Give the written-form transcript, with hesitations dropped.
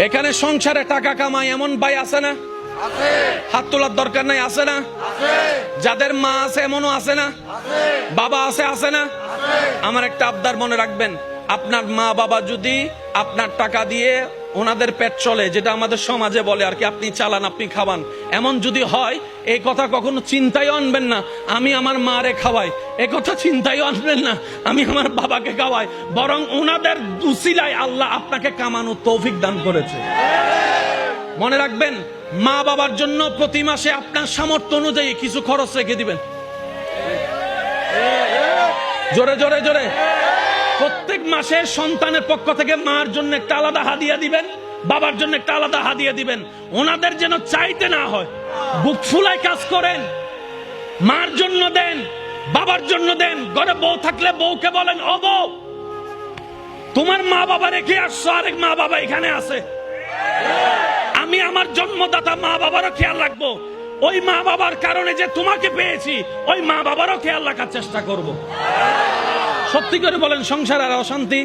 এখানে সংসারে টাকা কামায় এমন ভাই আছে না? হাত তোলার দরকার নাই, আছে না? যাদের মা আছে এমনও আছে না? বাবা আছে, আছে না? আমার একটা আবদার মনে রাখবেন, আপনার মা বাবা যদি আপনার টাকা দিয়ে ওনাদের পেট চলে, যেটা আমাদের সমাজে বলে আর কি, আপনি চালান, আপনি খাওয়ান, এমন যদি হয়, এই কথা কখনো চিন্তায় আনবেন না আমি আমার মারে খাওয়াই, এই কথা চিন্তায় আনবেন না আমি আমার বাবাকে খাওয়াই, বরং ওনাদের উসিলায় আল্লাহ আপনাকে কামানোর তৌফিক দান করেছে। মনে রাখবেন, মা বাবার জন্য প্রতি মাসে আপনার সামর্থ্য অনুযায়ী কিছু খরচ রেখে দিবেন। জোরে জোরে জোরে। প্রত্যেক মাসে সন্তানের পক্ষ থেকে মার জন্য একটা আলাদা হাদিয়া দিবেন, বাবার জন্য একটা আলাদা হাদিয়া দিবেন। ওনাদের যেন চাইতে না হয়, বুক ফুলায় কাজ করেন। মার জন্য দেন, বাবার জন্য দেন। ঘরে বউ থাকলে বউকে বলেন, ও বউ, তোমার মা বাবা রেখে আসছো, আরেক মা বাবা এখানে আছে, আমি আমার জন্মদাতা মা বাবারও খেয়াল রাখবো। ওই মা বাবার কারণে যে তোমাকে পেয়েছি, ওই মা বাবারও খেয়াল রাখার চেষ্টা করব। সত্যি করে বলেন, সংসার আর অশান্তি